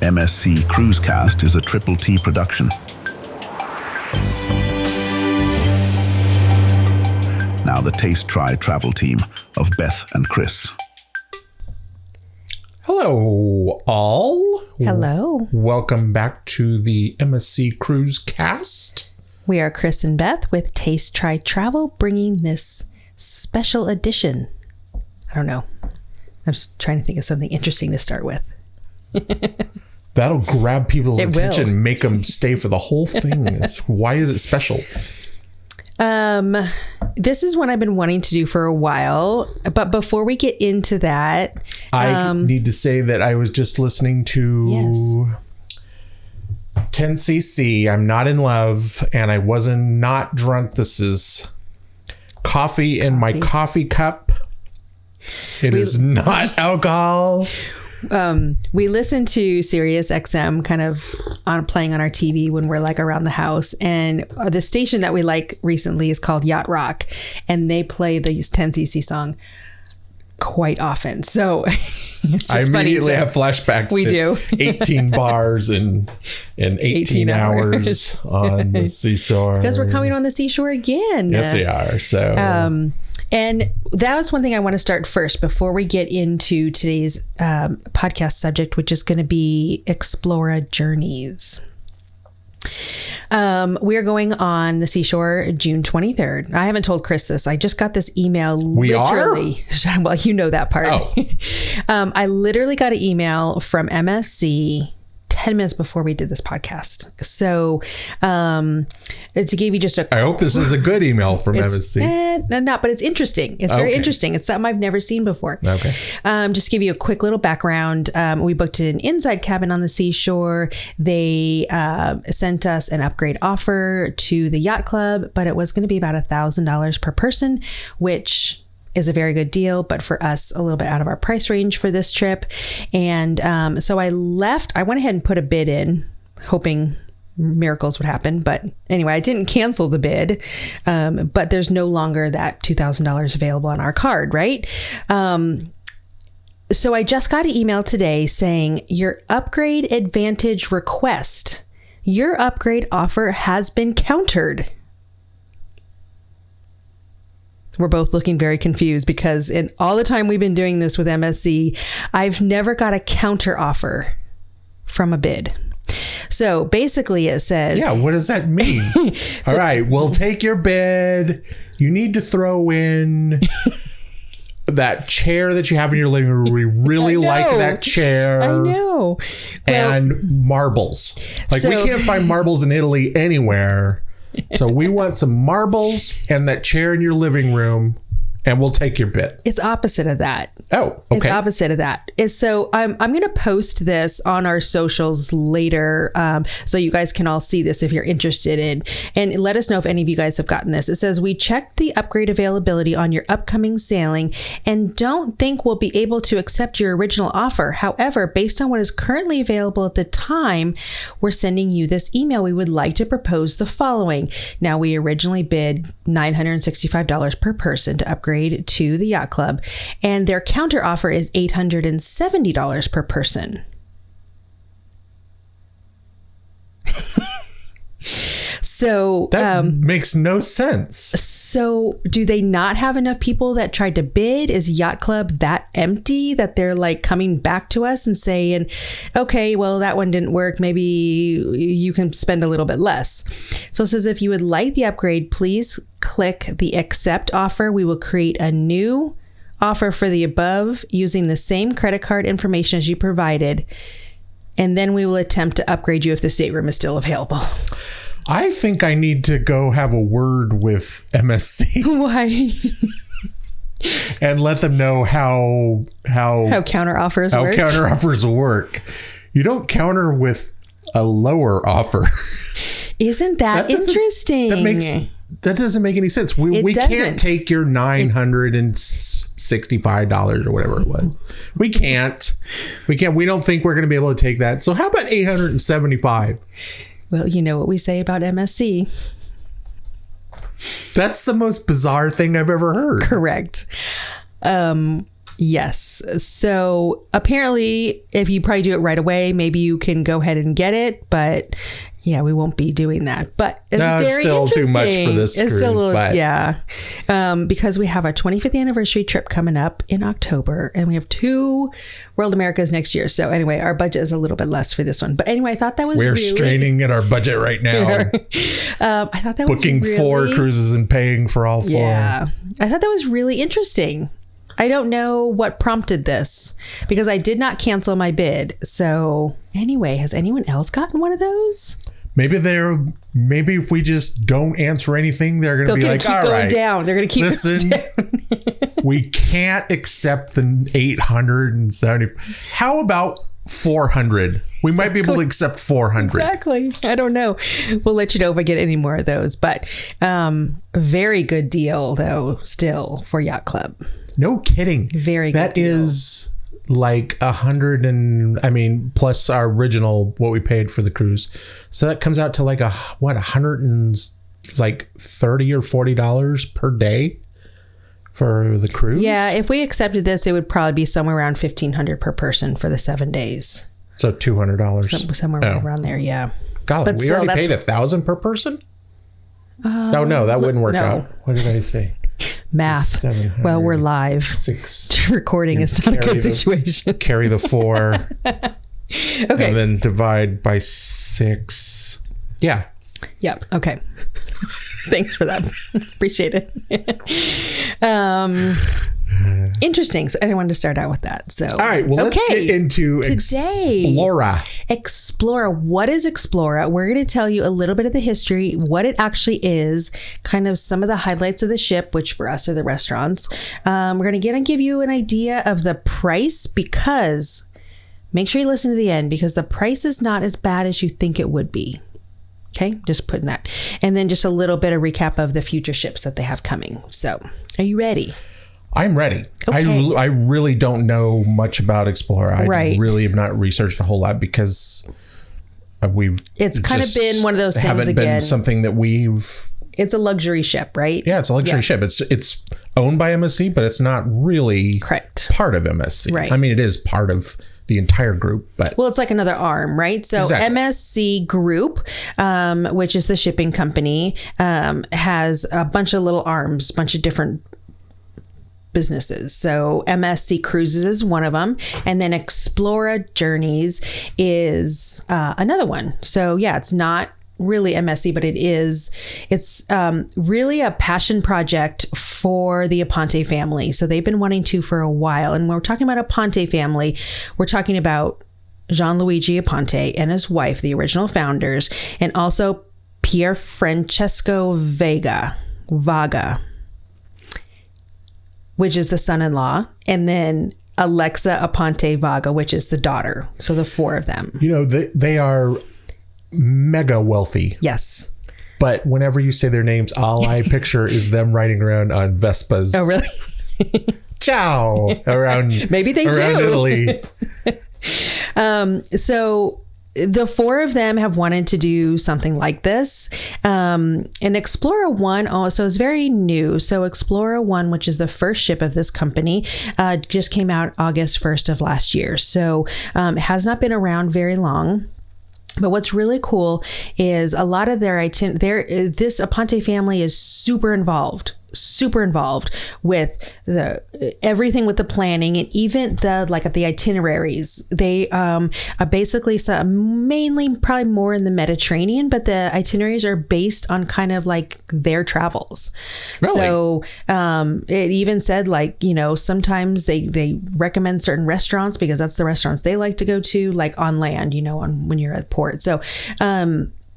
MSC Cruisecast is a Triple T production. Now the Taste Try Travel team of Beth and Chris. Hello, all. Hello. Welcome back to the MSC Cruisecast. We are Chris and Beth with Taste Try Travel, bringing this special edition. I don't know. I'm just trying to think of something interesting to start with. That'll grab people's attention and make them stay for the whole thing. Why is it special? This is one I've been wanting to do for a while. But before we get into that, I need to say that I was just listening to 10cc. I'm not in love, and I wasn't not drunk. This is coffee in my coffee cup. It is not alcohol. We listen to Sirius XM kind of playing on our TV when we're like around the house. And the station that we like recently is called Yacht Rock. And they play these 10cc song quite often. So it's just I immediately have flashbacks to 18 bars and 18 hours on the seashore. Because we're coming on the seashore again. Yes, we are. So... and that was one thing I want to start first before we get into today's podcast subject, which is going to be Explora journeys. We are going on the seashore June 23rd. I haven't told Chris this. I just got this email. We literally. Well, you know that part. Oh. I literally got an email from MSC 10 minutes before we did this podcast. So to give you just a... I hope this is a good email from MSC. Not, but it's interesting. It's very interesting. It's something I've never seen before. Okay. Just to give you a quick little background. We booked an inside cabin on the seashore. They sent us an upgrade offer to the yacht club, but it was going to be about $1,000 per person, which is a very good deal, but for us, a little bit out of our price range for this trip. And so I went ahead and put a bid in, hoping miracles would happen. But anyway, I didn't cancel the bid, but there's no longer that $2,000 available on our card, right? So I just got an email today saying your upgrade advantage request, your upgrade offer has been countered. We're both looking very confused because in all the time we've been doing this with MSC, I've never got a counter offer from a bid. So basically it says... Yeah, what does that mean? All right, we'll take your bid. You need to throw in that chair that you have in your living room. We really like that chair. I know. And marbles. Like, we can't find marbles in Italy anywhere. So we want some marbles and that chair in your living room, and we'll take your bid. It's opposite of that. Oh, okay. It's opposite of that. So I'm going to post this on our socials later, so you guys can all see this if you're interested in, and let us know if any of you guys have gotten this. It says, we checked the upgrade availability on your upcoming sailing and don't think we'll be able to accept your original offer. However, based on what is currently available at the time, we're sending you this email. We would like to propose the following. Now, we originally bid $965 per person to upgrade to the yacht club, and their counter offer is $870 per person. So that makes no sense. So do they not have enough people that tried to bid? Is Yacht Club that empty that they're like coming back to us and saying, okay, well, that one didn't work. Maybe you can spend a little bit less. So it says, if you would like the upgrade, please click the accept offer. We will create a new offer for the above using the same credit card information as you provided. And then we will attempt to upgrade you if the stateroom is still available. I think I need to go have a word with MSC. Why? And let them know how counter offers work. How counter offers work. You don't counter with a lower offer. Isn't that interesting? That doesn't make any sense. We can't take your $965 or whatever it was. We can't. We don't think we're going to be able to take that. So how about $875? Well, you know what we say about MSC. That's the most bizarre thing I've ever heard. Correct. Yes. So apparently, if you probably do it right away, maybe you can go ahead and get it. But yeah, we won't be doing that. But it's still too much for this cruise. It's still a little, yeah. Because we have our 25th anniversary trip coming up in October, and we have 2 World Americas next year. So anyway, our budget is a little bit less for this one. But anyway, I thought that was We're straining at our budget right now. I thought that Booking was really, 4 cruises and paying for all 4. Yeah. I thought that was really interesting. I don't know what prompted this because I did not cancel my bid. So anyway, has anyone else gotten one of those? Maybe if we just don't answer anything, they're going to be like, all right, down. They're going to keep listen, going down. We can't accept the 870. How about 400? We might be able to accept 400. Exactly. I don't know. We'll let you know if I get any more of those. But very good deal, though, still for Yacht Club. No kidding. Very good That deal. is like 100 and plus our original what we paid for the cruise. So that comes out to like $130 or $40 per day for the cruise. Yeah, if we accepted this, it would probably be somewhere around $1,500 per person for the 7 days. So $200. Somewhere around there, yeah. Golly, But we still, already paid $1,000 per person? No, that wouldn't work out. What did I say? Math. Well, we're live. 6 Recording is not a good situation. Carry the 4. Okay. And then divide by 6. Yeah. Yep. Okay. Thanks for that. Appreciate it. Interesting. So I wanted to start out with that. So, all right. Well, let's get into Explora. Explora. What is Explora? We're going to tell you a little bit of the history, what it actually is, kind of some of the highlights of the ship, which for us are the restaurants. We're going to give you an idea of the price because make sure you listen to the end because the price is not as bad as you think it would be. Okay, just putting that. And then just a little bit of recap of the future ships that they have coming. So, are you ready? I'm ready. Okay. I really don't know much about Explora. I really have not researched a whole lot because it's kind of been one of those things haven't been something that it's a luxury ship, right? Yeah, it's a luxury ship. It's owned by MSC, but it's not really part of MSC. Right. I mean, it is part of the entire group, but well, it's like another arm, right? So exactly. MSC Group, which is the shipping company, has a bunch of little arms, bunch of different businesses. So MSC Cruises is one of them, and then Explora Journeys is another one. So yeah, it's not really MSC, but it's really a passion project for the Aponte family. So they've been wanting to for a while. And when we're talking about Aponte family, we're talking about Gianluigi Aponte and his wife, the original founders, and also Pier Francesco Vaga, which is the son-in-law, and then Alexa Aponte Vaga, which is the daughter. So the 4 of them. You know, they are mega wealthy. Yes. But whenever you say their names, all I picture is them riding around on Vespas. Oh, really? Ciao. Maybe they around do. Italy. So the 4 of them have wanted to do something like this. And Explora 1 also is very new. So Explora 1, which is the first ship of this company, just came out August 1st of last year. So it has not been around very long. But what's really cool is a lot of this Aponte family is super involved with everything with the planning and even the itineraries. They are basically mainly probably more in the Mediterranean, but the itineraries are based on kind of like their travels. Really? So it even said sometimes they recommend certain restaurants because that's the restaurants they like to go to, like on land, when you're at port. So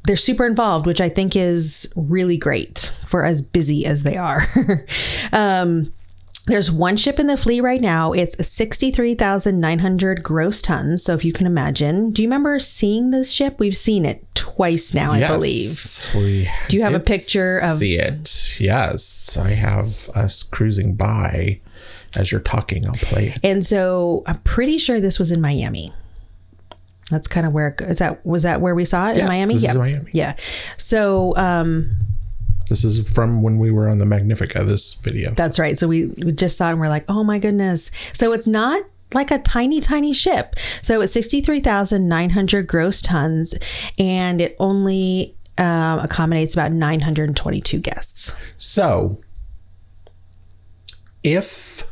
they're super involved, which I think is really great for as busy as they are. There's one ship in the fleet right now. It's 63,900 gross tons. So if you can imagine, do you remember seeing this ship? We've seen it twice now, I believe. Do you have a picture of? See it? Yes, I have us cruising by. As you're talking, I'll play it. And so I'm pretty sure this was in Miami. That's kind of where was that where we saw it in Miami? This is Miami. Yeah. So This is from when we were on the Magnifica, this video. That's right. So we just saw it and we're like, oh my goodness. So it's not like a tiny, tiny ship. So it's 63,900 gross tons, and it only accommodates about 922 guests. So if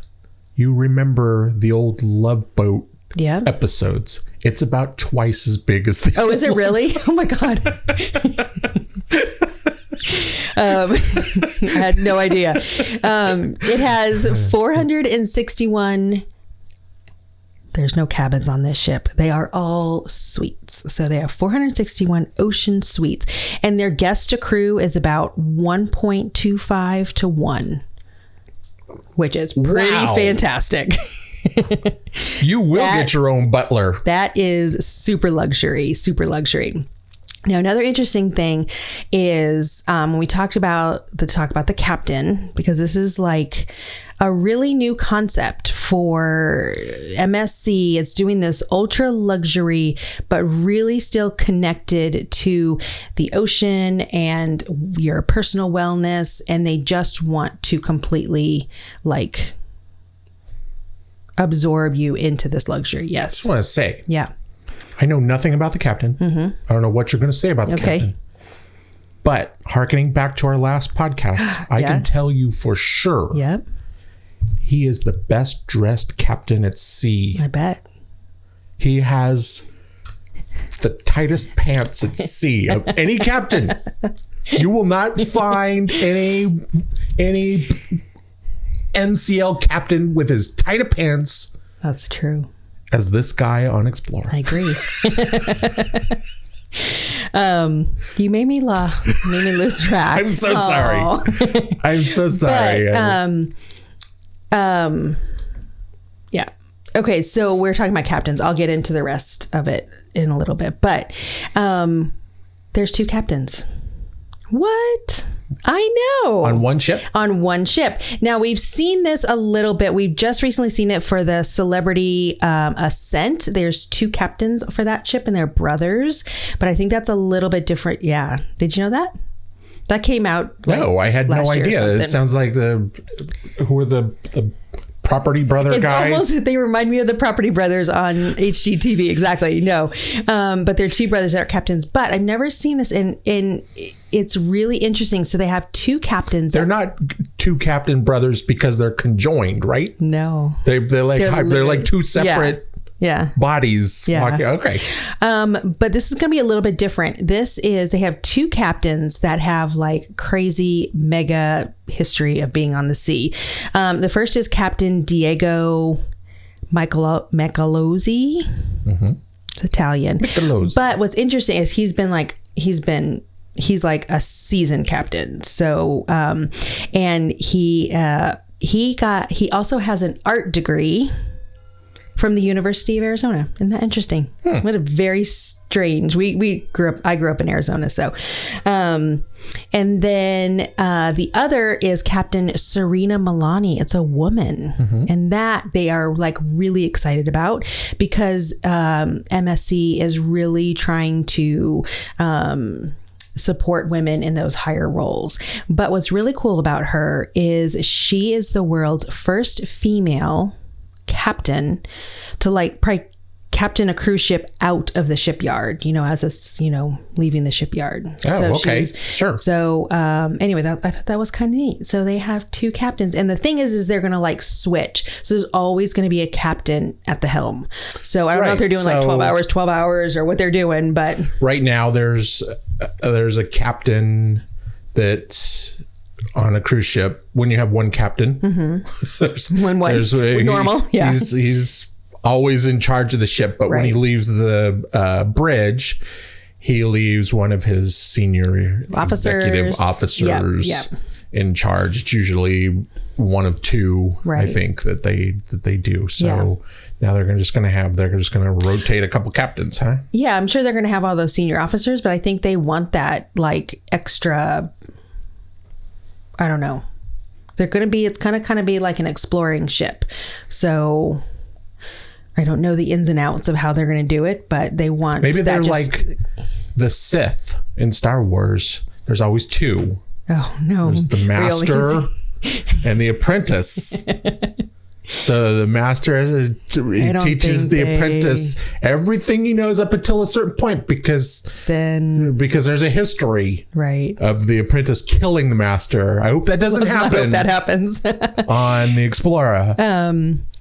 you remember the old Love Boat episodes, it's about twice as big as the. Oh, is it really? Oh my God. I had no idea. It has 461. There's no cabins on this ship. They are all suites. So they have 461 ocean suites, and their guest to crew is about 1.25 to 1, which is pretty fantastic. You will get your own butler. That is super luxury, super luxury. Now, another interesting thing is when we talked about the captain, because this is like a really new concept for MSC. It's doing this ultra luxury, but really still connected to the ocean and your personal wellness. And they just want to completely like absorb you into this luxury. Yes. I just want to say. Yeah. I know nothing about the captain. Mm-hmm. I don't know what you're going to say about the captain. But hearkening back to our last podcast, I can tell you for sure. Yep. He is the best dressed captain at sea. I bet. He has the tightest pants at sea of any captain. You will not find any NCL captain with as tight of pants. That's true. As this guy on Explora. I agree. You made me laugh. Made me lose track. I'm so sorry. I'm so sorry. But, yeah. Okay, so we're talking about captains. I'll get into the rest of it in a little bit. But there's 2 captains. What? I know. On one ship? On one ship. Now, we've seen this a little bit. We've just recently seen it for the Celebrity Ascent. There's 2 captains for that ship, and they're brothers. But I think that's a little bit different. Yeah. Did you know that? That came out. No, I had no idea. It sounds like who are the Property Brother guys? Almost, they remind me of the Property Brothers on HGTV. Exactly. No. But they're 2 brothers that are captains. But I've never seen this in it's really interesting. So they have 2 captains. They're not 2 captain brothers because they're conjoined, right? No. They're like 2 separate bodies. Yeah. Okay. But this is going to be a little bit different. They have 2 captains that have like crazy mega history of being on the sea. The first is Captain Diego Michelozzi. Mm-hmm. It's Italian. Michelozzi. But what's interesting is he's like a seasoned captain. So, and he also has an art degree from the University of Arizona. Isn't that interesting? What a very strange. I grew up in Arizona. So, and then the other is Captain Serena Milani. It's a woman, and that they are like really excited about because MSC is really trying to support women in those higher roles. But what's really cool about her is she is the world's first female captain to like captain a cruise ship out of the shipyard, as it's, leaving the shipyard. Oh, so okay. Sure. So anyway, I thought that was kind of neat. So they have 2 captains. And the thing is they're going to like switch. So there's always going to be a captain at the helm. So I don't know if they're doing like 12 hours or what they're doing, but right now there's a captain that's on a cruise ship. When you have one captain, there's one way. Normal. Yeah. He's always in charge of the ship, but when he leaves the bridge, he leaves one of his senior executive officers in charge. It's usually one of 2, I think, that they do. So now they're just going to rotate a couple captains, huh? Yeah, I'm sure they're going to have all those senior officers, but I think they want that like extra. I don't know. It's going to kind of be like an exploring ship. So I don't know the ins and outs of how they're going to do it, but they want. Maybe they're like the Sith in Star Wars. There's always 2. Oh, no. There's the master and the apprentice. So the master teaches the apprentice everything he knows up until a certain point because there's a history of the apprentice killing the master. I hope that doesn't happen. I hope that happens on the Explora.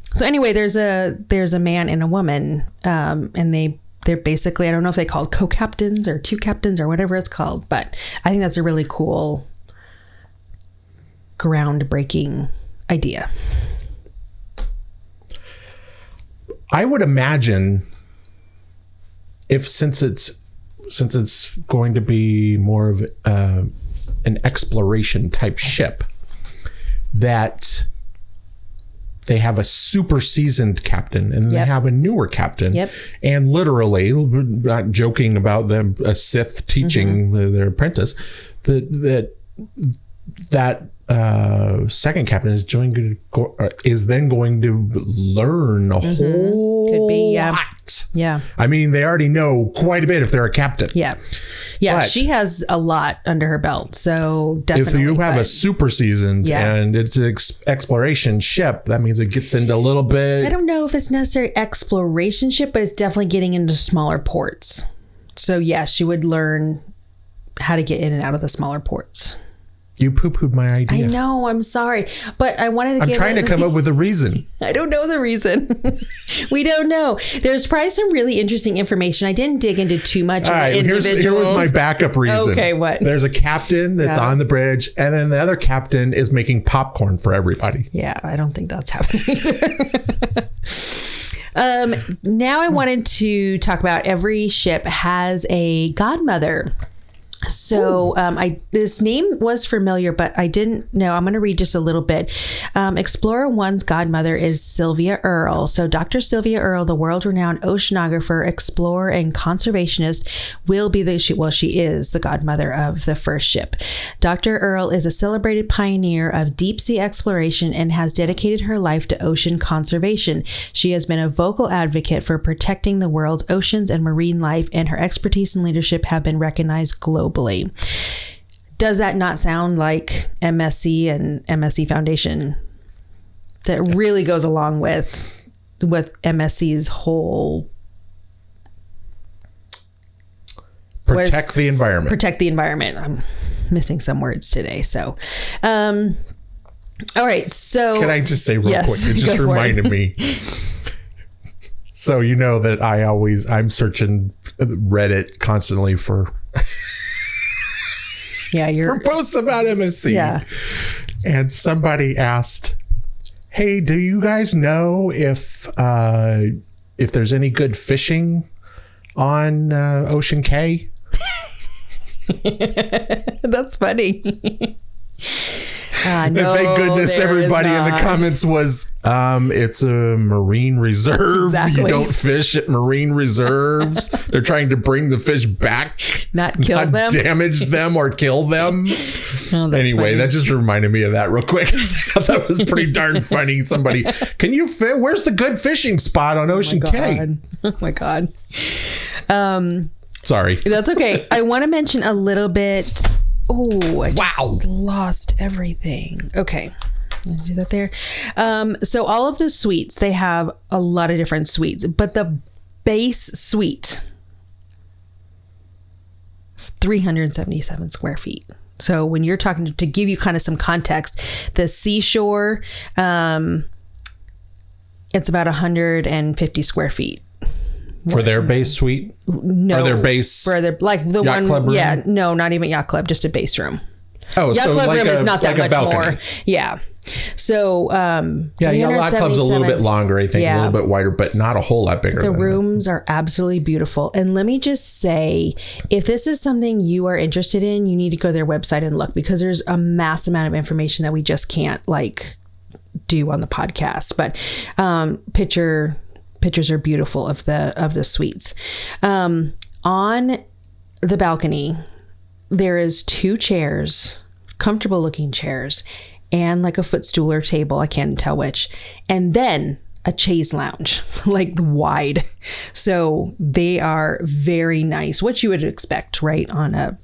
So anyway, there's a man and a woman, and they're basically, I don't know if they called co-captains or two captains or whatever it's called, but I think that's a really cool, groundbreaking idea. I would imagine since it's going to be more of an exploration type ship, that they have a super seasoned captain and they have a newer captain. Yep. And literally, not joking about them, a Sith teaching their apprentice, that second captain is then going to learn a whole lot. Yeah. I mean, they already know quite a bit if they're a captain. Yeah. Yeah. But she has a lot under her belt. So definitely. If you have a super seasoned and it's an exploration ship, that means it gets into a little bit. I don't know if it's necessarily exploration ship, but it's definitely getting into smaller ports. So yeah, she would learn how to get in and out of the smaller ports. You poo-pooed my idea. I know. I'm sorry. But I wanted to I'm trying to come up with a reason. I don't know the reason. We don't know. There's probably some really interesting information. I didn't dig into too much of the individuals. Here was my backup reason. Okay, what? There's a captain that's on the bridge, and then the other captain is making popcorn for everybody. Yeah, I don't think that's happening. Now I wanted to talk about every ship has a godmother. So this name was familiar, but I didn't know. I'm going to read just a little bit. Explora 1's godmother is Sylvia Earle. So Dr. Sylvia Earle, the world-renowned oceanographer, explorer, and conservationist, she is the godmother of the first ship. Dr. Earle is a celebrated pioneer of deep-sea exploration and has dedicated her life to ocean conservation. She has been a vocal advocate for protecting the world's oceans and marine life, and her expertise and leadership have been recognized globally. Does that not sound like MSC and MSC Foundation? That really goes along with MSC's whole protect the environment. Protect the environment. I'm missing some words today. So, all right. So can I just say real quick? It just reminded me. So you know that I'm searching Reddit constantly for. For posts about MSC. Yeah. And somebody asked, hey, do you guys know if there's any good fishing on Ocean K? That's funny. No, thank goodness everybody in the comments was, it's a marine reserve. Exactly. You don't fish at marine reserves. They're trying to bring the fish back, not kill them, damage them or kill them. Anyway, funny. That just reminded me of that real quick. That was pretty darn funny. Somebody, where's the good fishing spot on Ocean K? Oh my God. Sorry. That's okay. I want to mention a little bit. Oh, I just lost everything. Okay. I'll do that there. So all of the suites, they have a lot of different suites, but the base suite is 377 square feet. So when you're talking to give you kind of some context, the seashore, it's about 150 square feet. For their base suite? No. Or their base for their, like the yacht one club room? Yeah, no, not even yacht club, just a base room. Oh, yacht so club like room is not that much more. Yeah. So yacht club's a little bit longer, I think, a little bit wider, but not a whole lot bigger. The rooms are absolutely beautiful. And let me just say, if this is something you are interested in, you need to go to their website and look, because there's a mass amount of information that we just can't do on the podcast. But pictures are beautiful of the suites. On the balcony, there is 2 chairs, comfortable looking chairs, and like a footstool or table, I can't tell which, and then a chaise lounge, wide. So they are very nice, what you would expect, right, on a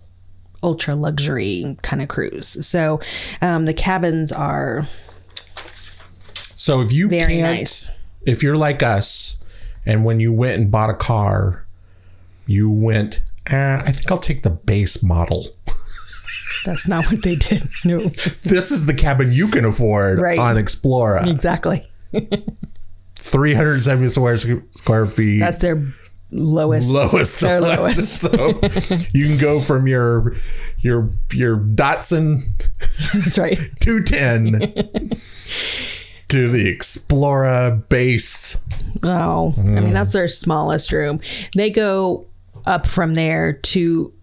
ultra luxury kind of cruise. So the cabins are so if you very can't, nice. If you're like us, and when you went and bought a car, you went, I think I'll take the base model. That's not what they did. No. This is the cabin you can afford on Explora. Exactly. 370 square feet. That's their lowest. Their lowest. So you can go from your Datsun That's right. 210 to the Explora base. Oh, I mean, that's their smallest room. They go up from there to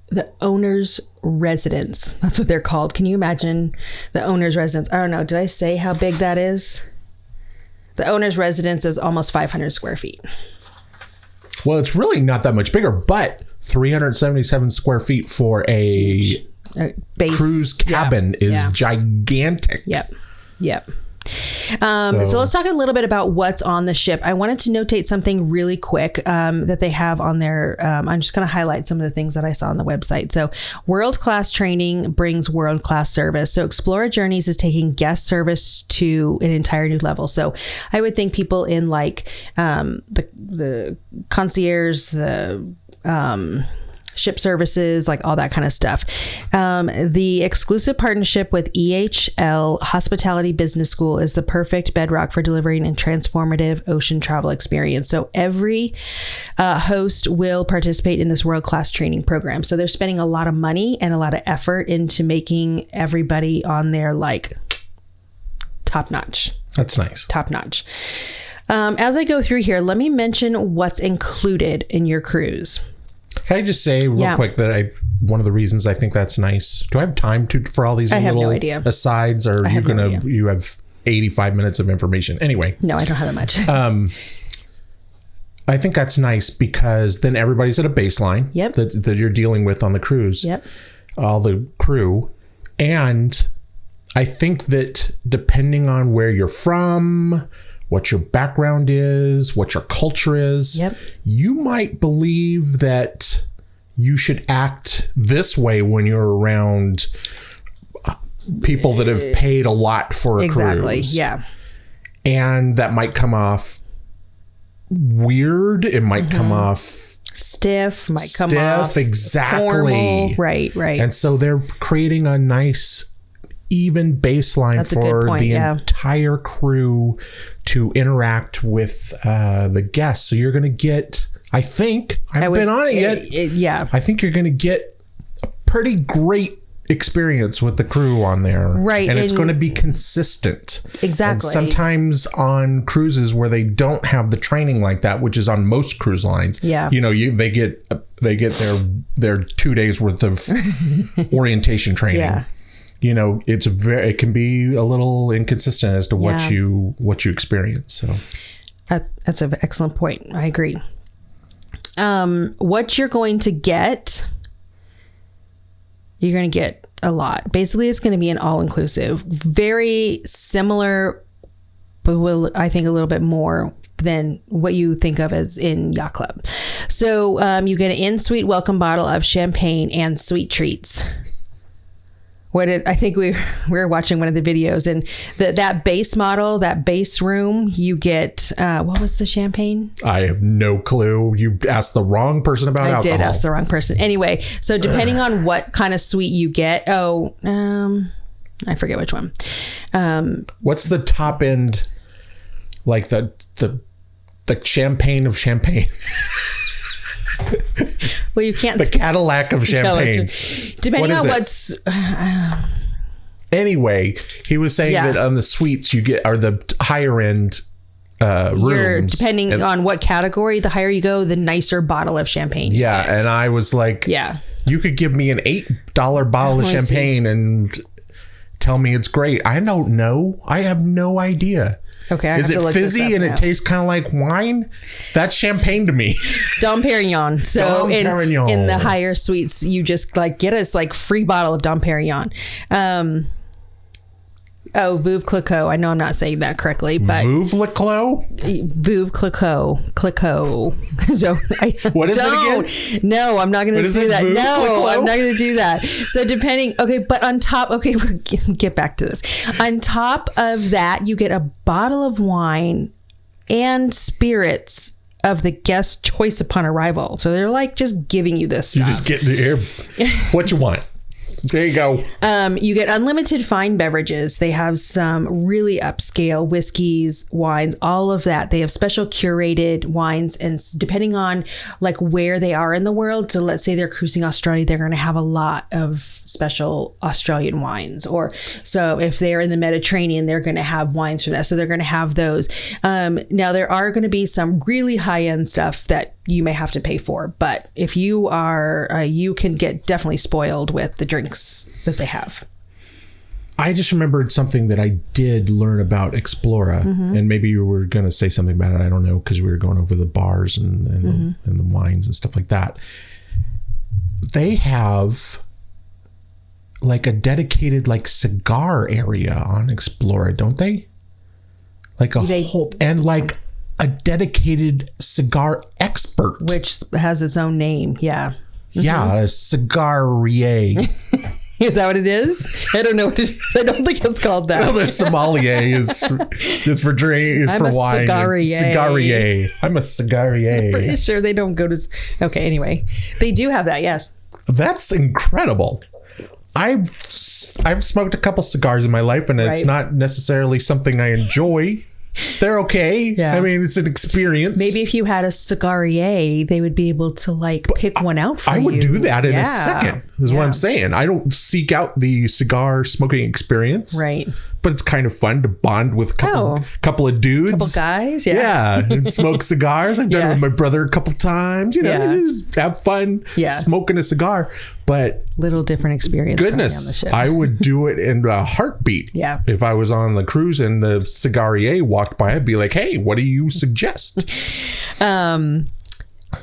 the owner's residence. That's what they're called. Can you imagine the owner's residence? I don't know. Did I say how big that is? The owner's residence is almost 500 square feet. Well, it's really not that much bigger, but 377 square feet for a base cruise cabin is gigantic. Yep. So let's talk a little bit about what's on the ship. I wanted to notate something really quick that they have on their, I'm just going to highlight some of the things that I saw on the website. So world-class training brings world-class service. So Explora Journeys is taking guest service to an entire new level. So I would think people in like the concierge, the ship services, like all that kind of stuff. The exclusive partnership with EHL Hospitality Business School is the perfect bedrock for delivering a transformative ocean travel experience. So every host will participate in this world-class training program. So they're spending a lot of money and a lot of effort into making everybody on there like top-notch. That's nice. Top-notch. As I go through here, let me mention what's included in your cruise. Can I just say real quick that one of the reasons I think that's nice. Do I have time for all these little asides, or you have 85 minutes of information? Anyway. No, I don't have that much. I think that's nice because then everybody's at a baseline that you're dealing with on the cruise. Yep. All the crew. And I think that depending on where you're from, what your background is, what your culture is, you might believe that you should act this way when you're around people that have paid a lot for a cruise. Yeah. And that might come off weird. It might come off stiff, might come off exactly. Formal. Right. And so they're creating a nice even baseline for the entire crew to interact with the guests. So you're going to get, I think, I haven't been on it yet. I think you're going to get a pretty great experience with the crew on there. Right. And it's going to be consistent. Exactly. And sometimes on cruises where they don't have the training like that, which is on most cruise lines, they get their 2 days worth of orientation training. Yeah. It can be a little inconsistent as to what you experience. So that's an excellent point. I agree. What you're going to get a lot. Basically, it's going to be an all-inclusive, very similar, but I think a little bit more than what you think of as in Yacht Club. So you get an in-suite welcome bottle of champagne and sweet treats. I think we were watching one of the videos, and that base model, that base room, you get, what was the champagne? I have no clue. You asked the wrong person about alcohol. I did ask the wrong person. Anyway, so depending on what kind of suite you get, I forget which one. What's the top end, like the champagne of champagne? Well, you can't. The Cadillac of champagne. Depending on what's. Anyway, he was saying that on the suites you get are the higher end rooms. Depending on what category, the higher you go, the nicer bottle of champagne. Yeah, and I was like, you could give me an $8 bottle of champagne and tell me it's great. I don't know. I have no idea. Okay, is it fizzy and it tastes kind of like wine? That's champagne to me. Dom Perignon. So in the higher suites, you just get us free bottle of Dom Perignon. Oh, Veuve Clicquot. I know I'm not saying that correctly, but Veuve Clicquot? Veuve Clicquot. What is it again? No, I'm not going to do that. Veuve Clicquot? I'm not going to do that. So depending, but on top, we'll get back to this. On top of that, you get a bottle of wine and spirits of the guest's choice upon arrival. So they're like just giving you this stuff. You just get here. What you want. There you go. You get unlimited fine beverages. They have some really upscale whiskeys, wines, all of that. They have special curated wines, and depending on like where they are in the world. So let's say they're cruising Australia, they're going to have a lot of special Australian wines. Or so if they're in the Mediterranean, they're going to have wines from that. So they're going to have those. Now there are going to be some really high end stuff that you may have to pay for, but if you are, you can get definitely spoiled with the drinks that they have. I just remembered something that I did learn about Explora, and maybe you were going to say something about it. I don't know, because we were going over the bars and the wines and stuff like that. They have like a dedicated like cigar area on Explora, don't they? Like whole, and like a dedicated cigar expert, which has its own name. Yeah. Yeah. A cigarier. Is that what it is? I don't know what it is. I don't think it's called that. No, the sommelier is for drink, is for wine. Cigarier. I'm a cigarier. I'm pretty sure they don't go to. Okay. Anyway, they do have that. Yes. That's incredible. I've smoked a couple cigars in my life, and it's not necessarily something I enjoy. They're okay. Yeah. I mean, it's an experience. Maybe if you had a cigarier, they would be able to like pick one out for you. I would do that in a second, is what I'm saying. I don't seek out the cigar smoking experience. Right. But it's kind of fun to bond with a couple of dudes. Couple guys, yeah. And smoke cigars. I've done it with my brother a couple times. You know, just have fun smoking a cigar. But little different experience. Goodness, I would do it in a heartbeat. Yeah. If I was on the cruise and the cigarier walked by, I'd be like, hey, what do you suggest?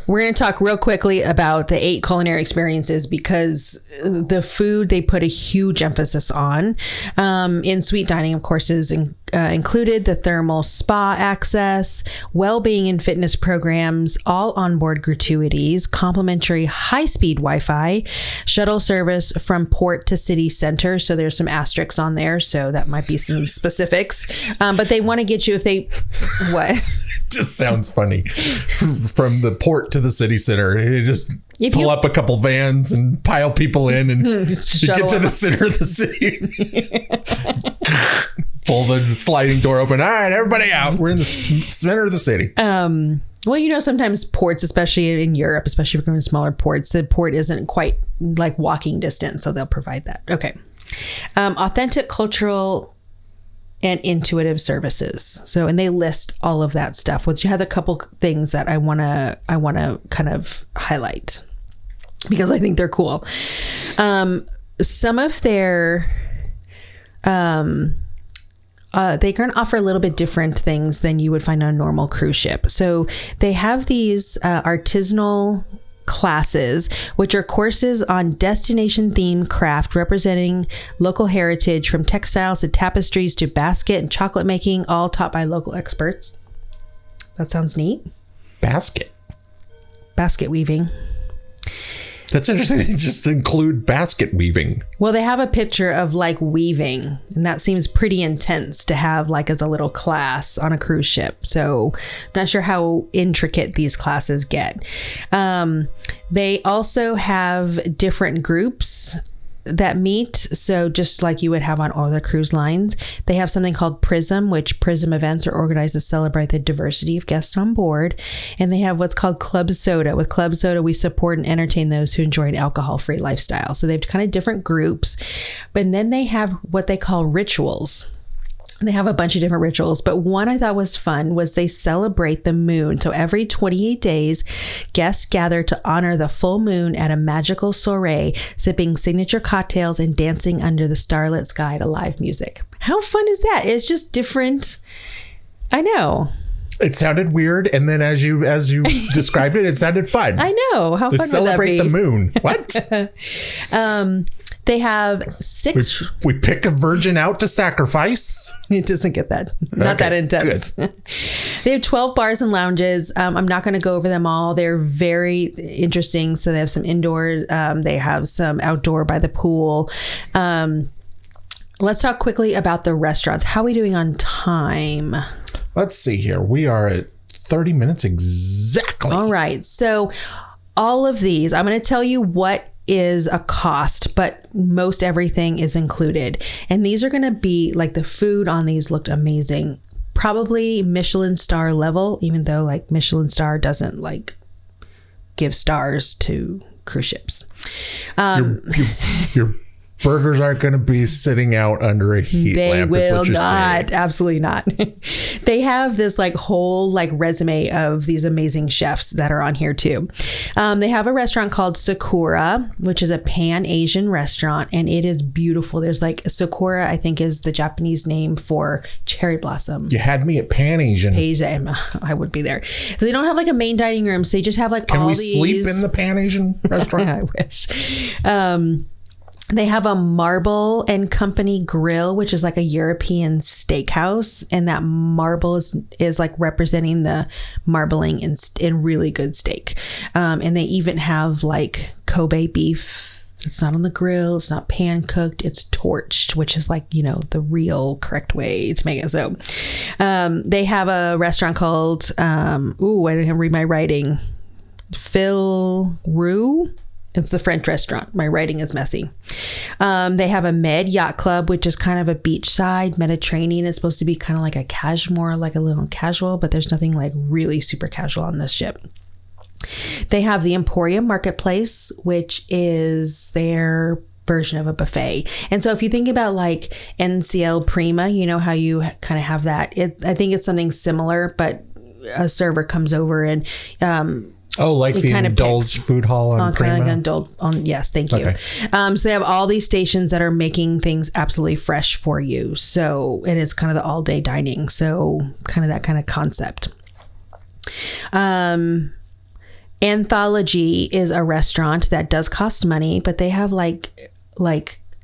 We're going to talk real quickly about the 8 culinary experiences, because the food they put a huge emphasis on. In suite dining, of course, is included the thermal spa access, well-being and fitness programs, all onboard gratuities, complimentary high-speed Wi-Fi, shuttle service from port to city center. So there's some asterisks on there. So that might be some specifics. But they want to get you if they... What? Just sounds funny. From the port to the city center, you just pull up a couple vans and pile people in and you get to the center of the city. Pull the sliding door open. All right, everybody out. We're in the center of the city. Well, you know, sometimes ports, especially in Europe, especially if you're going to smaller ports, the port isn't quite like walking distance, so they'll provide that. Okay. Authentic cultural and intuitive services. So, and they list all of that stuff, which you have a couple things that I want to kind of highlight because I think they're cool. Some of their, they can offer a little bit different things than you would find on a normal cruise ship. So they have these artisanal classes, which are courses on destination themed craft representing local heritage, from textiles to tapestries to basket and chocolate making, all taught by local experts. That sounds neat. Basket weaving. That's interesting. They just include basket weaving. Well, they have a picture of like weaving, and that seems pretty intense to have like as a little class on a cruise ship. So not sure how intricate these classes get. They also have different groups that meet. So just like you would have on all the cruise lines, they have something called Prism, which Prism events are organized to celebrate the diversity of guests on board. And they have what's called Club Soda. With Club Soda, we support and entertain those who enjoy an alcohol-free lifestyle. So they have kind of different groups, but then they have what they call rituals. They have a bunch of different rituals, but one I thought was fun was they celebrate the moon. So every 28 days, guests gather to honor the full moon at a magical soiree, sipping signature cocktails and dancing under the starlit sky to live music. How fun is that? It's just different. I know. It sounded weird, and then as you described it, it sounded fun. I know. How fun would that be? Celebrate the moon. What? They have 6. We pick a virgin out to sacrifice. It doesn't get that. Not that intense. They have 12 bars and lounges. I'm not going to go over them all. They're very interesting. So they have some indoors. They have some outdoor by the pool. Let's talk quickly about the restaurants. How are we doing on time? Let's see here. We are at 30 minutes exactly. All right. So all of these, I'm going to tell you what is a cost, but most everything is included. And these are going to be like, the food on these looked amazing. Probably Michelin star level, even though like Michelin star doesn't like give stars to cruise ships. Your burgers aren't going to be sitting out under a heat lamp. They will not. Absolutely not. They have this like whole like resume of these amazing chefs that are on here too. They have a restaurant called Sakura, which is a Pan-Asian restaurant, and it is beautiful. There's like Sakura, I think is the Japanese name for cherry blossom. You had me at Pan-Asian. Asian. I would be there. So they don't have like a main dining room. So they just have like all these. Can we sleep in the Pan-Asian restaurant? I wish. They have a Marble and Company grill, which is like a European steakhouse. And that marble is like representing the marbling in really good steak. And they even have like Kobe beef. It's not on the grill. It's not pan cooked. It's torched, which is like, the real correct way to make it. So they have a restaurant called, I didn't read my writing. Phil Roux. It's a French restaurant. My writing is messy. They have a Med Yacht Club, which is kind of a beachside Mediterranean. It's supposed to be kind of like a casual, like a little casual, but there's nothing like really super casual on this ship. They have the Emporium Marketplace, which is their version of a buffet. And so if you think about like NCL Prima, how you kind of have that. I think it's something similar, but a server comes over and like the Indulge food hall on Prima? Yes, thank you. Okay. So they have all these stations that are making things absolutely fresh for you. So it is kind of the all day dining. So kind of that kind of concept. Anthology is a restaurant that does cost money, but they have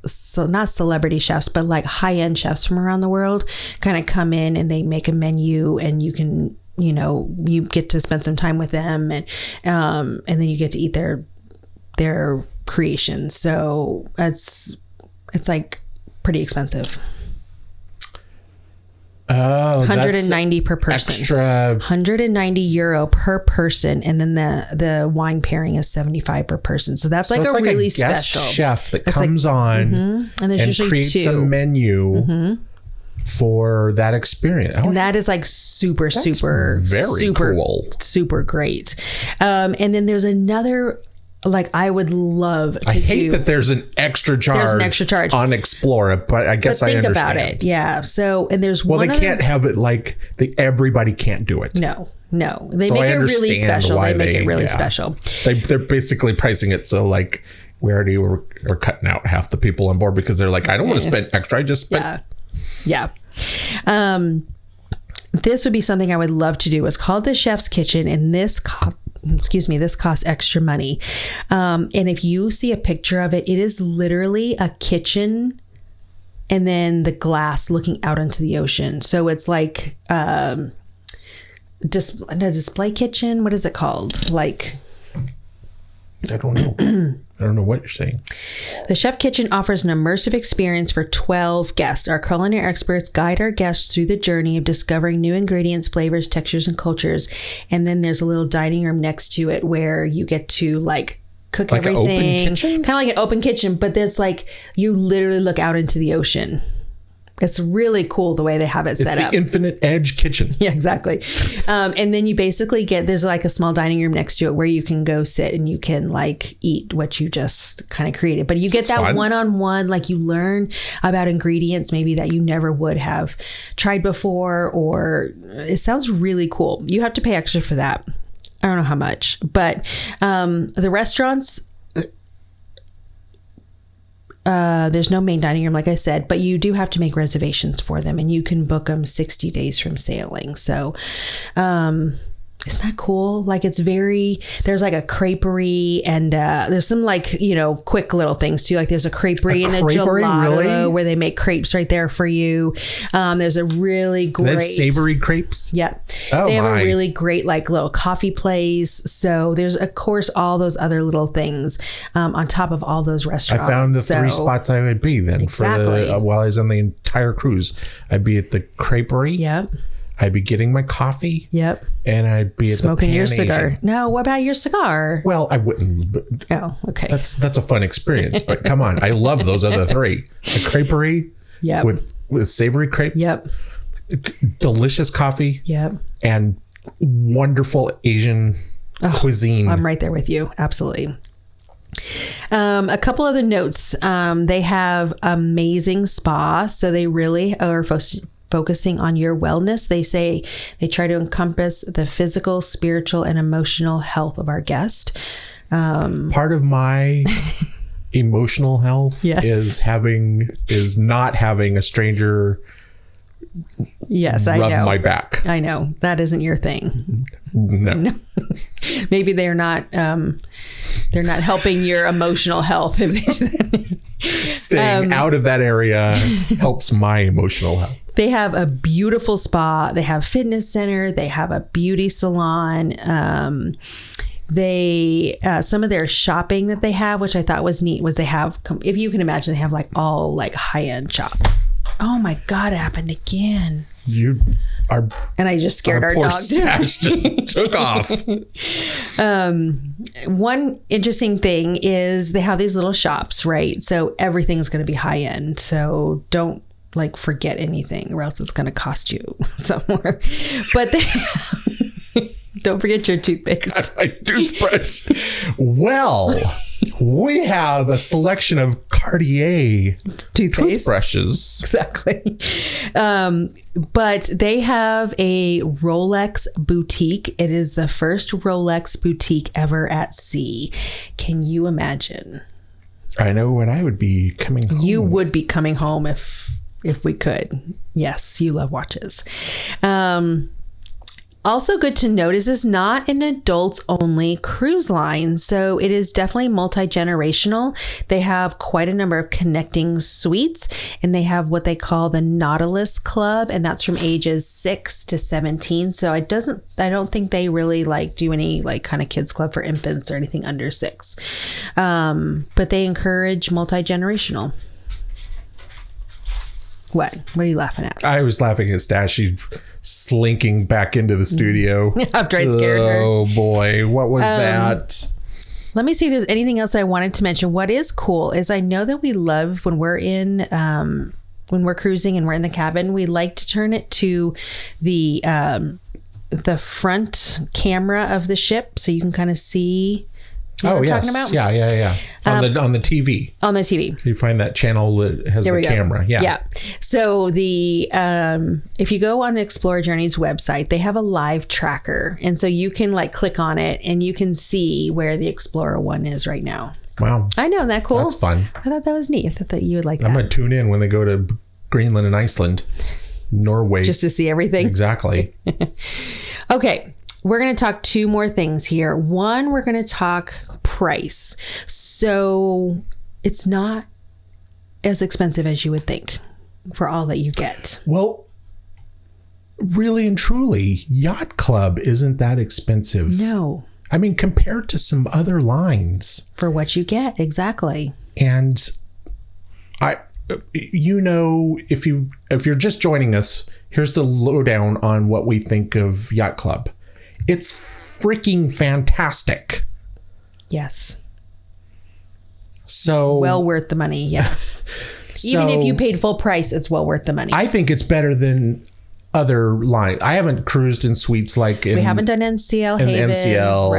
so not celebrity chefs, but like high-end chefs from around the world kind of come in and they make a menu, and you can you get to spend some time with them, and then you get to eat their creations. So it's like pretty expensive. Oh, 190 per person. Extra 190 euro per person, and then the wine pairing is 75 per person. So that's like a really special chef that comes on and creates a menu. For that experience. And that is like super cool. Super great. And then there's another, like I would love to I hate that there's an extra charge. There's an extra charge on Explora, but I guess I understand. Think about it. Yeah. So, and there's they can't have it like everybody can't do it. No. They make it really special. They make it really special. They're basically pricing it so like we already are cutting out half the people on board because they're like, I don't want to spend extra. I just spent. Yeah. This would be something I would love to do. It's called the Chef's Kitchen, and this costs extra money. And if you see a picture of it, it is literally a kitchen and then the glass looking out into the ocean. So it's like a display kitchen. What is it called? Like, I don't know. I don't know what you're saying. The Chef Kitchen offers an immersive experience for 12 guests. Our culinary experts guide our guests through the journey of discovering new ingredients, flavors, textures, and cultures. And then there's a little dining room next to it where you get to like cook everything. Kind of like an open kitchen, but there's like, you literally look out into the ocean. It's really cool the way they have it set up. It's the Infinite Edge kitchen. Yeah, exactly. And then you basically there's like a small dining room next to it where you can go sit and you can like eat what you just kind of created. But you get that fun. One-on-one, like you learn about ingredients maybe that you never would have tried before, or it sounds really cool. You have to pay extra for that. I don't know how much, but the restaurants, there's no main dining room, like I said, but you do have to make reservations for them, and you can book them 60 days from sailing. So Isn't that cool? Like there's like a creperie and there's some like, quick little things too. Like there's a creperie and a gelato where they make crepes right there for you. There's a really great... They have savory crepes? Yeah. They have a really great like little coffee place. So there's of course all those other little things on top of all those restaurants. I found the 3 spots I would be then while I was on the entire cruise. I'd be at the creperie. Yep. I'd be getting my coffee. Yep. And I'd be smoking your cigar. Asian. No, what about your cigar? Well, I wouldn't. Oh, okay. That's a fun experience. But come on, I love those other 3. A creperie. Yep. With savory crepes. Yep. Delicious coffee. Yep. And wonderful Asian cuisine. I'm right there with you. Absolutely. A couple other notes. They have amazing spa, so they really are focusing on your wellness. They say they try to encompass the physical, spiritual, and emotional health of our guest. Part of my emotional health is not having a stranger rub my back. I know that isn't your thing. No. Maybe they're not helping your emotional health. Staying out of that area helps my emotional health. They have a beautiful spa. They have fitness center. They have a beauty salon. They some of their shopping that they have, which I thought was neat, was they have, if you can imagine, they have like all like high-end shops. Oh my God, it happened again. And I just scared our poor dog. Stash just took off. One interesting thing is they have these little shops, right? So everything's going to be high end. So don't like forget anything or else it's going to cost you somewhere. But don't forget your toothpaste. My toothbrush. Well, we have a selection of Cartier toothbrushes. Exactly. But they have a Rolex boutique. It is the first Rolex boutique ever at sea. Can you imagine? I know what I would be coming home. You would be coming home if we could. Yes, you love watches. Also good to note is this not an adults only cruise line. So it is definitely multi-generational. They have quite a number of connecting suites and they have what they call the Nautilus Club, and that's from ages 6 to 17. So I don't think they really like do any like kind of kids club for infants or anything under 6. But they encourage multi-generational. What are you laughing at? I was laughing at Stash. She's slinking back into the studio. After I scared her. Oh boy, what was that? Let me see if there's anything else I wanted to mention. What is cool is I know that we love when we're when we're cruising and we're in the cabin, we like to turn it to the front camera of the ship so you can kind of see what we're talking about. Yeah. On the TV. On the TV. You find that channel that has the camera. Yeah. So if you go on Explora Journeys website, they have a live tracker. And so you can like click on it and you can see where the Explora one is right now. Wow. I know, isn't that cool? That's fun. I thought that was neat. I thought that you would like that. I'm going to tune in when they go to Greenland and Iceland, Norway. Just to see everything. Exactly. Okay. We're going to talk 2 more things here. One, we're going to talk price. So it's not as expensive as you would think for all that you get. Well, really and truly, Yacht Club isn't that expensive. No. I mean, compared to some other lines. For what you get, exactly. And if you're just joining us, here's the lowdown on what we think of Yacht Club. It's freaking fantastic. Yes. So well worth the money. Yeah. Even if you paid full price, it's well worth the money. I think it's better than other lines. I haven't cruised in suites like we haven't done NCL Haven. NCL.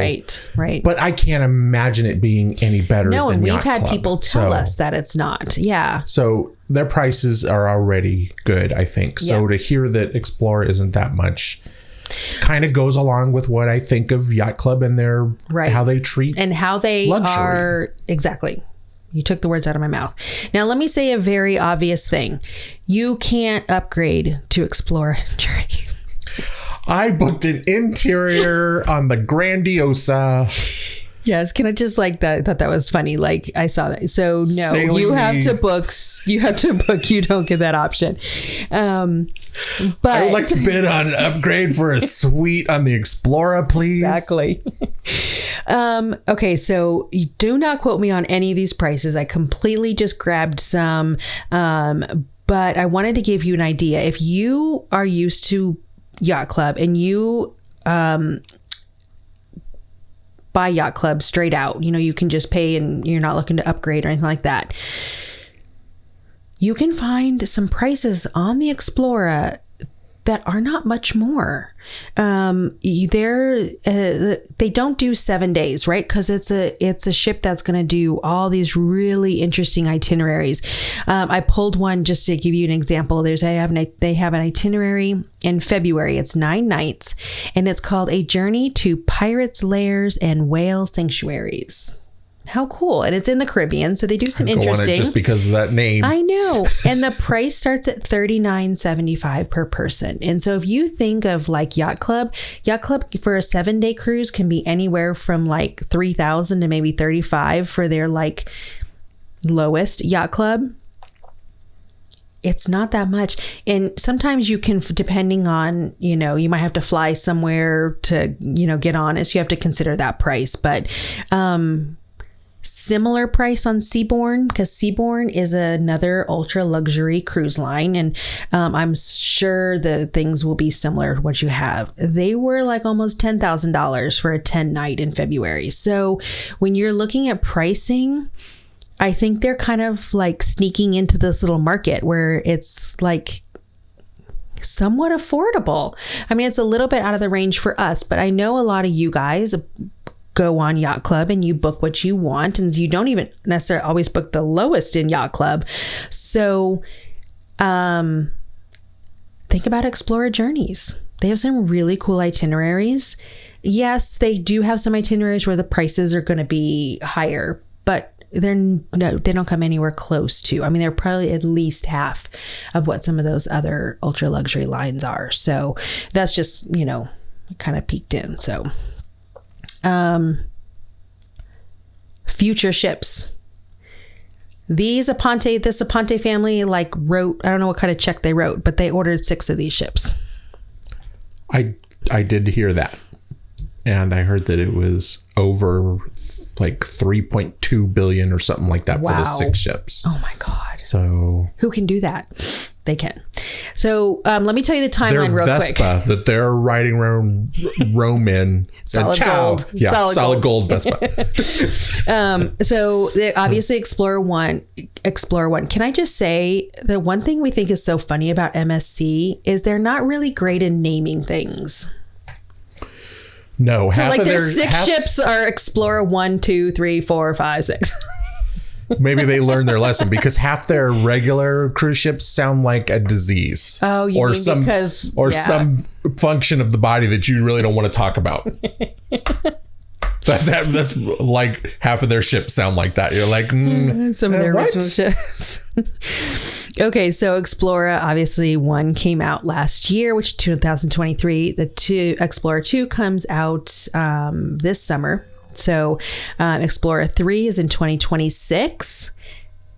Right. But I can't imagine it being any better than Yacht Club. No, and we've had people tell us that it's not. Yeah. So their prices are already good, I think. So to hear that Explora isn't that much kind of goes along with what I think of Yacht Club and their how they treat and how they luxury. Are exactly. You took the words out of my mouth. Now let me say a very obvious thing. You can't upgrade to Explora Journey. I booked an interior on the Grandiosa. Yes, can I just thought that was funny. Like I saw that. So no, Sailing you have to book. You don't get that option. But I would like to bid on an upgrade for a suite on the Explora, please. Exactly. Okay, so you do not quote me on any of these prices. I completely just grabbed some, but I wanted to give you an idea. If you are used to Yacht Club and you buy Yacht Club straight out, you can just pay and you're not looking to upgrade or anything like that. You can find some prices on the Explora that are not much more. They don't do 7 days, right? Because it's a ship that's going to do all these really interesting itineraries. I pulled one just to give you an example. They have an itinerary in February. It's 9 nights, and it's called A Journey to Pirates' Lairs and Whale Sanctuaries. How cool. And it's in the Caribbean, so they do some interesting. On it just because of that name. I know. And the price starts at $39.75 per person. And so if you think of like Yacht Club for a 7-day cruise can be anywhere from like $3,000 to maybe $35,000 for their like lowest Yacht Club. It's not that much. And sometimes you can, depending on, you might have to fly somewhere to, get on it. So you have to consider that price. But, similar price on Seabourn, because Seabourn is another ultra luxury cruise line, and I'm sure the things will be similar to what you have. They were like almost $10,000 for a 10-night in February. So when you're looking at pricing, I think they're kind of like sneaking into this little market where it's like somewhat affordable. I mean, it's a little bit out of the range for us, but I know a lot of you guys go on Yacht Club and you book what you want, and you don't even necessarily always book the lowest in Yacht Club. So think about Explora Journeys. They have some really cool itineraries. Yes, they do have some itineraries where the prices are going to be higher, but they don't come anywhere close to. I mean, they're probably at least half of what some of those other ultra luxury lines are. So that's just, kind of peeked in. So future ships. This Aponte family wrote, I don't know what kind of check they wrote, but they ordered 6 of these ships. I did hear that. And I heard that it was over like 3.2 billion or something like that for the 6 ships. Oh my God. So who can do that? They can. So let me tell you the timeline real quick. Vespa that they're riding around Rome in. Solid gold. Yeah, solid gold Vespa. So obviously Explora 1. Can I just say the one thing we think is so funny about MSC is they're not really great in naming things. No, so like their 6 ships are Explora 1, 2, 3, 4, 5, 6. Maybe they learned their lesson because half their regular cruise ships sound like a disease. Oh, you mean some function of the body that you really don't want to talk about. That's like half of their ships sound like that. You're like, some of their original ships. Okay, so Explora, obviously 1 came out last year, which is 2023. The Explora 2 comes out this summer. So Explora 3 is in 2026,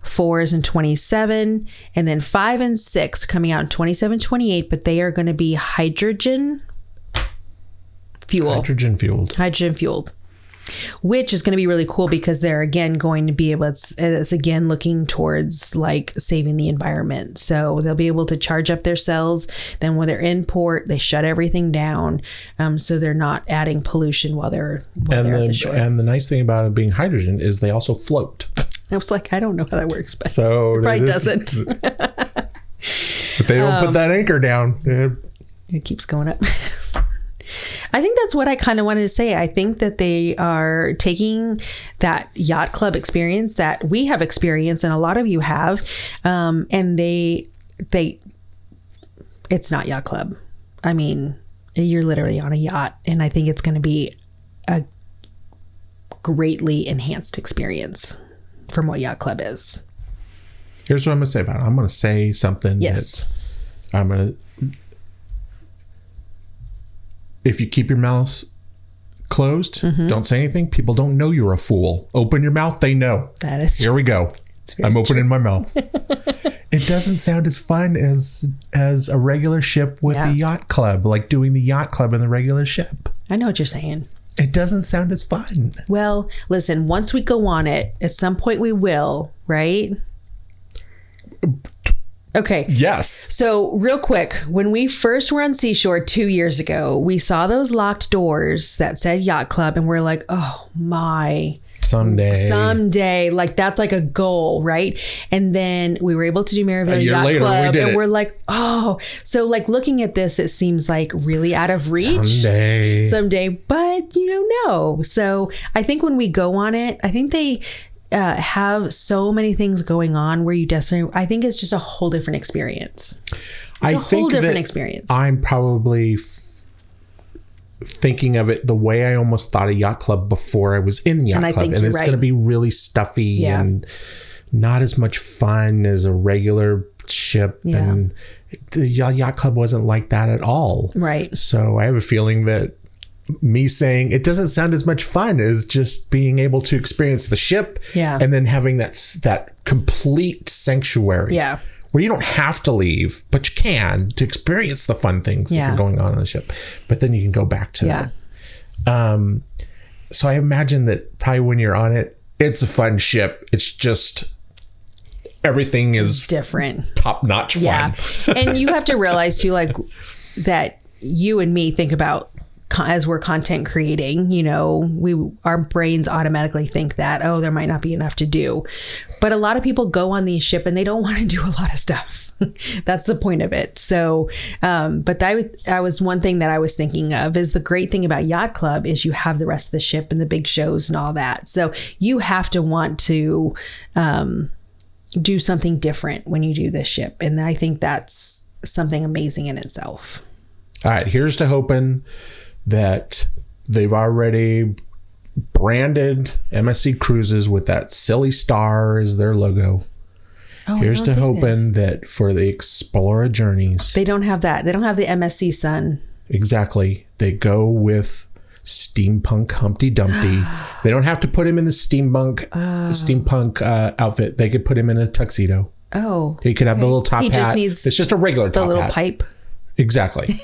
4 is in 27, and then 5 and 6 coming out in 27, 28, but they are going to be hydrogen fueled. Which is going to be really cool because they're again going to be able it's again looking towards like saving the environment. So they'll be able to charge up their cells. Then when they're in port, they shut everything down. So they're not adding pollution while they're at the shore. And the nice thing about it being hydrogen is they also float. I was like, I don't know how that works, but so it probably doesn't. But they don't put that anchor down. It keeps going up. I think that's what I kind of wanted to say. I think that they are taking that Yacht Club experience that we have experienced and a lot of you have, and it's not Yacht Club. I mean, you're literally on a yacht, and I think it's going to be a greatly enhanced experience from what Yacht Club is. Here's what I'm going to say about it. I'm going to say something. Yes. if you keep your mouth closed, don't say anything, people don't know you're a fool. Open your mouth, they know. That is Here we go. I'm opening my mouth. It doesn't sound as fun as a regular ship with a yacht club, like doing the yacht club in the regular ship. I know what you're saying. It doesn't sound as fun. Well, listen, once we go on it, at some point we will, right? Okay. Yes. So real quick, when we first were on Seashore 2 years ago, we saw those locked doors that said yacht club and we're like, oh my. Someday. Like that's like a goal, right? And then we were able to do Maryville Yacht Club and we're like, oh, so like looking at this, it seems like really out of reach. Someday, but you don't know. So I think when we go on it, I think they have so many things going on where you definitely, I think it's just a whole different experience. It's a whole different experience. I'm probably thinking of it the way I almost thought of yacht club before I was in yacht club, and it's going to be really stuffy and not as much fun as a regular ship. And the yacht club wasn't like that at all. Right. So I have a feeling that me saying it doesn't sound as much fun as just being able to experience the ship and then having that complete sanctuary. Yeah. Where you don't have to leave, but you can to experience the fun things that are going on the ship. But then you can go back to that. So I imagine that probably when you're on it, it's a fun ship. It's just everything is different, top-notch fun. And you have to realize too, like that you and me think about as we're content creating, you know, our brains automatically think that, oh, there might not be enough to do. But a lot of people go on these ships and they don't want to do a lot of stuff. That's the point of it. So, but that was one thing that I was thinking of is the great thing about Yacht Club is you have the rest of the ship and the big shows and all that. So you have to want to do something different when you do this ship. And I think that's something amazing in itself. All right, here's to hoping that they've already branded MSC Cruises with that silly star as their logo. Here's to hoping that for the Explora journeys. They don't have that. They don't have the MSC sun. Exactly. They go with steampunk Humpty Dumpty. They don't have to put him in the steampunk outfit. They could put him in a tuxedo. Oh. He could have the little top hat. Just needs it's just a regular top hat. The little pipe. Exactly.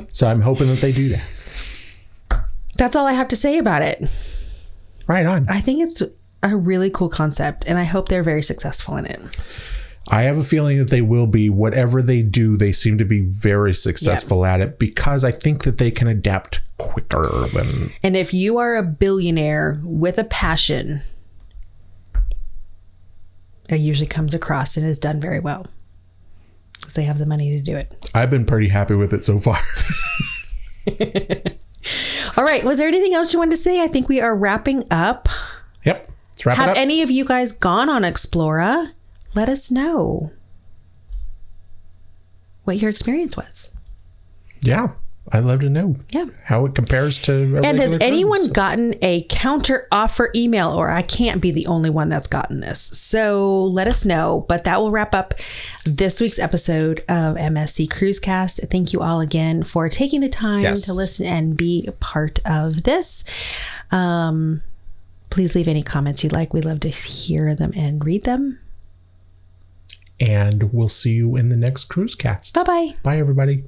So I'm hoping that they do that. That's all I have to say about it. Right on. I think it's a really cool concept, and I hope they're very successful in it. I have a feeling that they will be. Whatever they do, they seem to be very successful at it because I think that they can adapt quicker than... And if you are a billionaire with a passion, it usually comes across and is done very well because they have the money to do it. I've been pretty happy with it so far. All right. Was there anything else you wanted to say? I think we are wrapping up. Yep. Let's wrap it up. Have any of you guys gone on Explora? Let us know what your experience was. Yeah. I'd love to know how it compares to... And has anyone gotten a counter offer email? Or I can't be the only one that's gotten this. So let us know. But that will wrap up this week's episode of MSC Cruisecast. Thank you all again for taking the time to listen and be a part of this. Please leave any comments you'd like. We'd love to hear them and read them. And we'll see you in the next Cruisecast. Bye-bye. Bye, everybody.